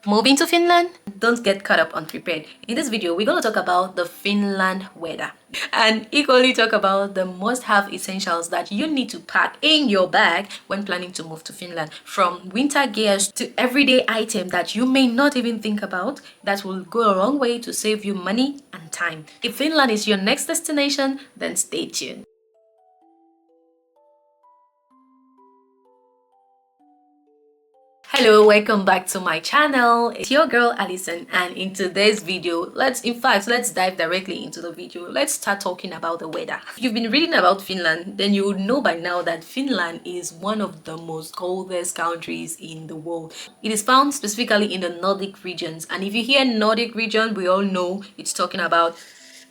Moving to Finland? Don't get caught up unprepared. In this video, we're going to talk about the Finland weather and equally talk about the must-have essentials that you need to pack in your bag when planning to move to Finland. From winter gears to everyday items that you may not even think about that will go a long way to save you money and time. If Finland is your next destination, then stay tuned. Hello, welcome back to my channel. It's your girl Alison, and in today's video, let's dive directly into the video. Let's start talking about the weather. If you've been reading about Finland, then you would know by now that Finland is one of the most coldest countries in the world. It is found specifically in the Nordic regions, and if you hear Nordic region, we all know it's talking about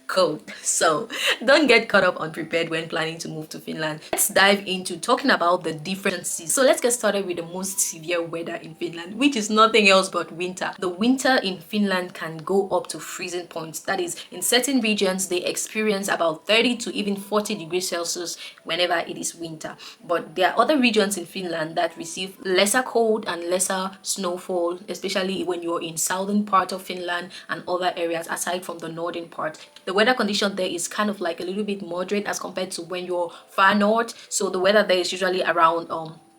cold. So don't get caught up unprepared when planning to move to Finland. Let's dive into talking about the differences. So let's get started with the most severe weather in Finland, which is nothing else but winter. The winter in Finland can go up to freezing points. That is, in certain regions they experience about 30 to even 40 degrees Celsius whenever it is winter. But there are other regions in Finland that receive lesser cold and lesser snowfall, especially when you're in southern part of Finland and other areas aside from the northern part. The weather condition there is kind of like a little bit moderate as compared to when you're far north. So the weather there is usually around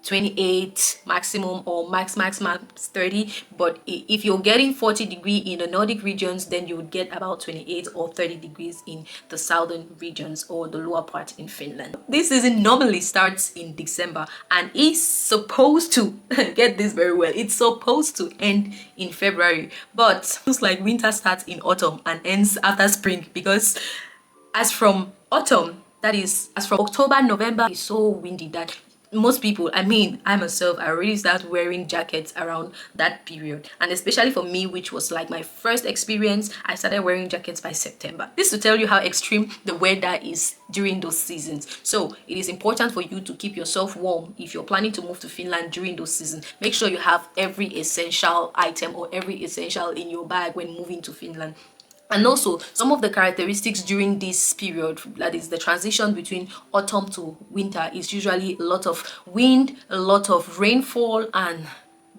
28 maximum or max 30. But if you're getting 40 degree in the Nordic regions, then you would get about 28 or 30 degrees in the southern regions or the lower part in Finland. This season normally starts in December and is supposed to get this very well, it's supposed to end in February, but looks like winter starts in autumn and ends after spring, because as from autumn, that is as from October, November, it's so windy that most people, I myself, I already start wearing jackets around that period. And especially for me, which was like my first experience, I started wearing jackets by September. This to tell you how extreme the weather is during those seasons. So it is important for you to keep yourself warm if you're planning to move to Finland during those seasons. Make sure you have every essential item or every essential in your bag when moving to Finland. And also, some of the characteristics during this period, that is the transition between autumn to winter, is usually a lot of wind, a lot of rainfall, and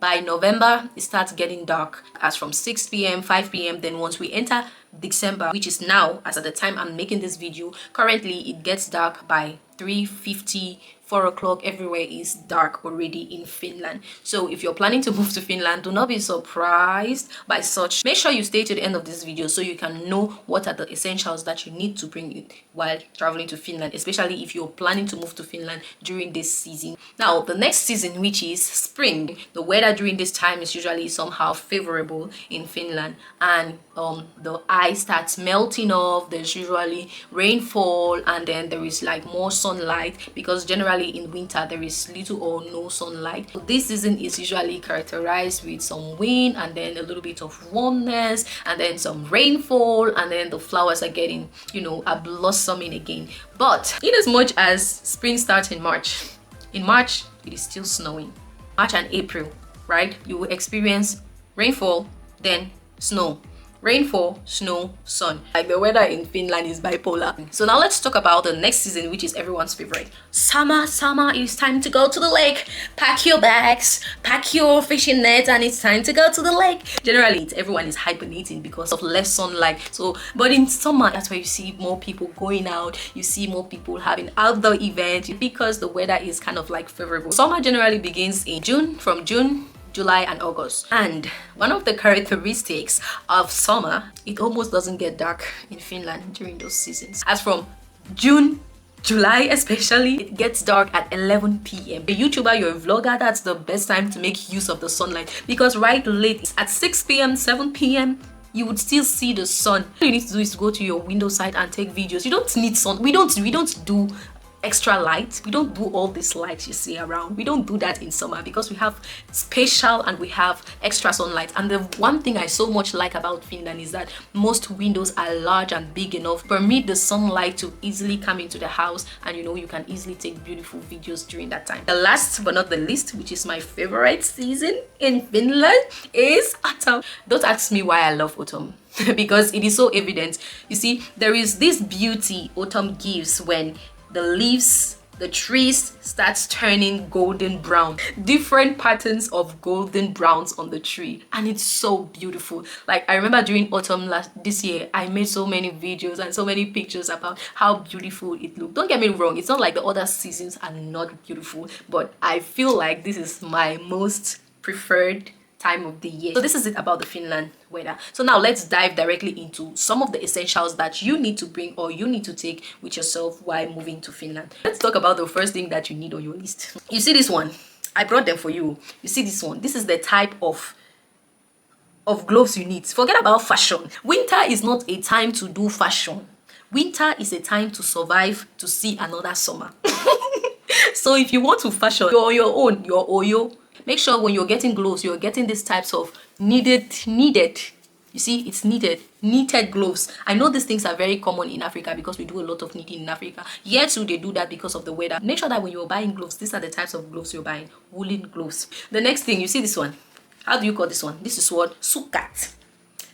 by November, it starts getting dark as from 6 p.m., 5 p.m. Then once we enter December, which is now, as at the time I'm making this video, currently it gets dark by 3:50, 4 o'clock. Everywhere is dark already in Finland. So if you're planning to move to Finland, do not be surprised by such. Make sure you stay to the end of this video so you can know what are the essentials that you need to bring in while traveling to Finland, especially if you're planning to move to Finland during this season. Now, the next season, which is spring, the weather during this time is usually somehow favorable in Finland, and the ice starts melting off. There's usually rainfall, and then there is like more sunlight, because generally in winter there is little or no sunlight. So this season is usually characterized with some wind and then a little bit of warmness and then some rainfall, and then the flowers are getting, are blossoming again. But in as much as spring starts in March it is still snowing. March and April, right? You will experience rainfall, then snow. Rainfall, snow, sun. Like, the weather in Finland is bipolar. So now let's talk about the next season, which is everyone's favorite. Summer, it's time to go to the lake. Pack your bags, pack your fishing nets, and it's time to go to the lake. Generally, everyone is hibernating because of less sunlight. So, but in summer, that's where you see more people going out. You see more people having outdoor events because the weather is kind of like favorable. Summer generally begins in June, from June, July and August. And one of the characteristics of summer, it almost doesn't get dark in Finland during those seasons. As from June, July especially, it gets dark at 11 p.m. A YouTuber, you're a vlogger, that's the best time to make use of the sunlight, because right late at 6 p.m., 7 p.m., you would still see the sun. All you need to do is to go to your window side and take videos. You don't need sun. We don't do extra light. We don't do all this light you see around. We don't do that in summer because we have spatial and we have extra sunlight. And the one thing I so much like about Finland is that most windows are large and big enough to permit the sunlight to easily come into the house, and you can easily take beautiful videos during that time. The last but not the least, which is my favorite season in Finland, is autumn. Don't ask me why I love autumn. Because it is so evident. You see, there is this beauty autumn gives when the leaves the trees starts turning golden brown, different patterns of golden browns on the tree, and it's so beautiful. Like, I remember during autumn this year, I made so many videos and so many pictures about how beautiful it looked. Don't get me wrong, it's not like the other seasons are not beautiful, but I feel like this is my most preferred time of the year. So this is it about the Finland weather. So now let's dive directly into some of the essentials that you need to bring or you need to take with yourself while moving to Finland. Let's talk about the first thing that you need on your list. You see this one? I brought them for you. You see this one? This is the type of gloves you need. Forget about fashion. Winter is not a time to do fashion. Winter is a time to survive to see another summer. So if you want to fashion, you're on your own, you're Oyo. Make sure when you're getting gloves, you're getting these types of needed. You see, it's knitted gloves. I know these things are very common in Africa because we do a lot of knitting in Africa. Here too, they do that because of the weather. Make sure that when you're buying gloves, these are the types of gloves you're buying. Woolen gloves. The next thing, you see this one. How do you call this one? This is what? Sukat.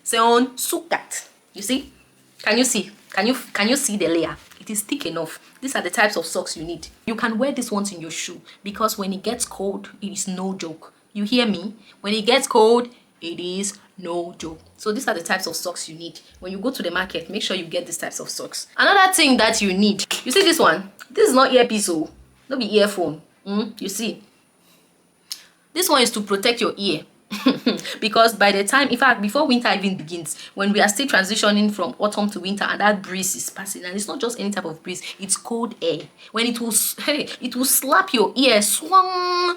Say on sukat. You see? Can you see? Can you see the layer? It is thick enough. These are the types of socks you need. You can wear these ones in your shoe because when it gets cold, it is no joke. You hear me? When it gets cold, it is no joke. So these are the types of socks you need. When you go to the market, make sure you get these types of socks. Another thing that you need, you see this one? This is not earpiece, oh, not be earphone. You see? This one is to protect your ear. Because by the time, in fact, before winter even begins, when we are still transitioning from autumn to winter and that breeze is passing, and it's not just any type of breeze, it's cold air. When it will, it will slap your ear, swung.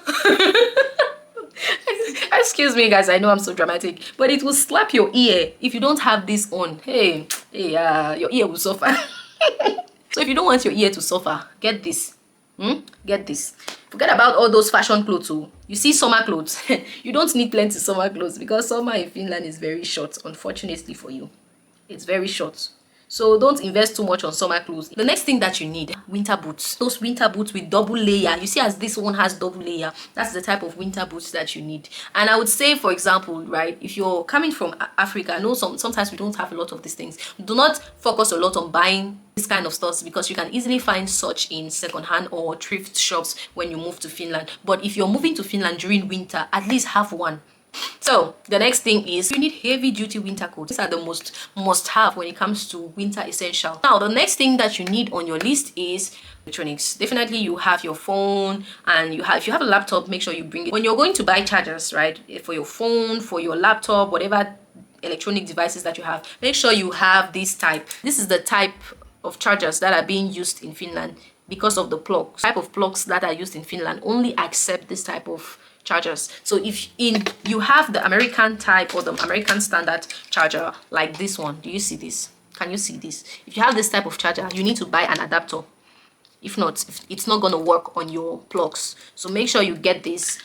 Excuse me guys, I know I'm so dramatic, but it will slap your ear if you don't have this on. Your ear will suffer. So if you don't want your ear to suffer, get this. Get this. Forget about all those fashion clothes. Oh. You see summer clothes. You don't need plenty summer clothes because summer in Finland is very short, unfortunately for you. It's very short. So don't invest too much on summer clothes. The next thing that you need, winter boots. Those winter boots with double layer. You see as this one has double layer. That's the type of winter boots that you need. And I would say, for example, right, if you're coming from Africa, I know sometimes we don't have a lot of these things. Do not focus a lot on buying this kind of stuff because you can easily find such in second-hand or thrift shops when you move to Finland. But if you're moving to Finland during winter, at least have one. So the next thing is you need heavy duty winter coats. These are the must have when it comes to winter essential. Now the next thing that you need on your list is electronics. Definitely you have your phone, and if you have a laptop, make sure you bring it. When you're going to buy chargers, right, for your phone, for your laptop, whatever electronic devices that you have, make sure you have this type. This is the type of chargers that are being used in Finland because of the plugs. Type of plugs that are used in Finland only accept this type of chargers. So if you have the American type or the American standard charger like this one, do you see this? Can you see this? If you have this type of charger, you need to buy an adapter. If not, it's not going to work on your plugs. So make sure you get this.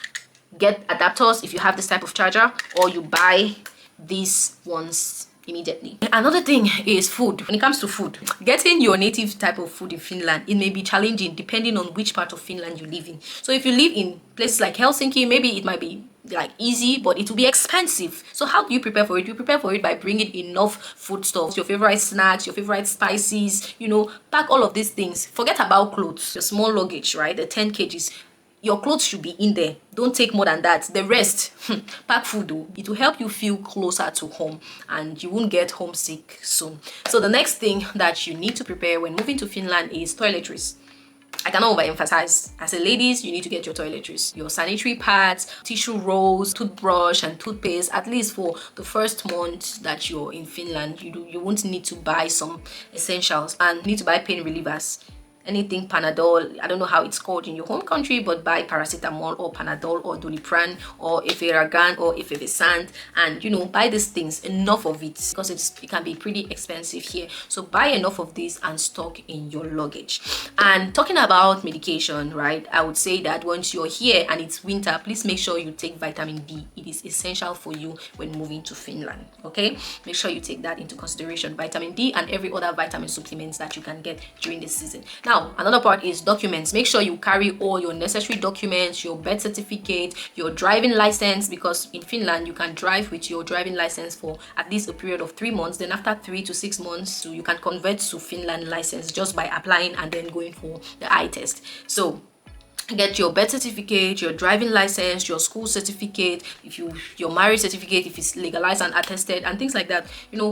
Get adapters if you have this type of charger, or you buy these ones immediately. Another thing is food. When it comes to food, getting your native type of food in Finland, it may be challenging depending on which part of Finland you live in. So if you live in places like Helsinki, maybe it might be like easy, but it will be expensive. So how do you prepare for it? You prepare for it by bringing enough foodstuffs, your favorite snacks, your favorite spices, pack all of these things. Forget about clothes, your small luggage, right? The 10 kgs. Your clothes should be in there. Don't take more than that. The rest, pack food though. It will help you feel closer to home and you won't get homesick soon. So the next thing that you need to prepare when moving to Finland is toiletries. I cannot overemphasize. As a ladies, you need to get your toiletries, your sanitary pads, tissue rolls, toothbrush, and toothpaste. At least for the first month that you're in Finland, you won't need to buy some essentials and need to buy pain relievers. Anything Panadol, I don't know how it's called in your home country, but buy paracetamol or Panadol or Doliprane or Eferagan or Effervescent, and buy these things, enough of it, because it can be pretty expensive here. So buy enough of these and stock in your luggage. And talking about medication, right, I would say that once you're here and it's winter, please make sure you take vitamin D. It is essential for you when moving to Finland. Okay, make sure you take that into consideration, vitamin D and every other vitamin supplements that you can get during this season. Now Now, another part is documents. Make sure you carry all your necessary documents, your birth certificate, your driving license, because in Finland you can drive with your driving license for at least a period of 3 months. Then after 3 to 6 months, so you can convert to Finland license just by applying and then going for the eye test. So get your birth certificate, your driving license, your school certificate, your marriage certificate if it's legalized and attested, and things like that.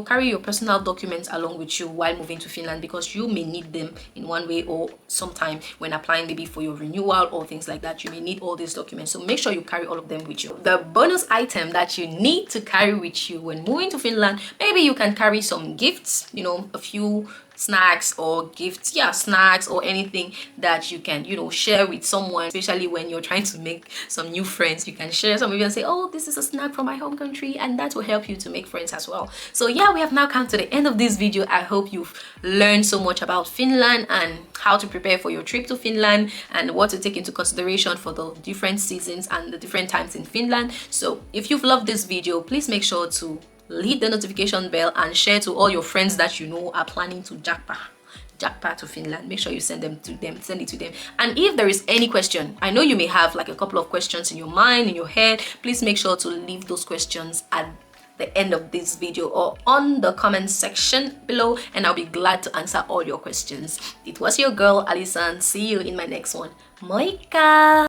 Carry your personal documents along with you while moving to Finland, because you may need them in one way or sometime when applying, maybe for your renewal or things like that. You may need all these documents, so make sure you carry all of them with you. The bonus item that you need to carry with you when moving to Finland, maybe you can carry some gifts, a few snacks or gifts, snacks or anything that you can share with someone, especially when you're trying to make some new friends. You can share some of you and say, oh, this is a snack from my home country, and that will help you to make friends as well. So yeah, we have now come to the end of this video. I hope you've learned so much about Finland and how to prepare for your trip to Finland and what to take into consideration for the different seasons and the different times in Finland. So if you've loved this video, please make sure to hit the notification bell and share to all your friends that are planning to jackpot to Finland. Make sure you send it to them. And if there is any question, I know you may have like a couple of questions in your mind, in your head, please make sure to leave those questions at the end of this video or on the comment section below, and I'll be glad to answer all your questions. It was your girl Alison. See you in my next one. Moika!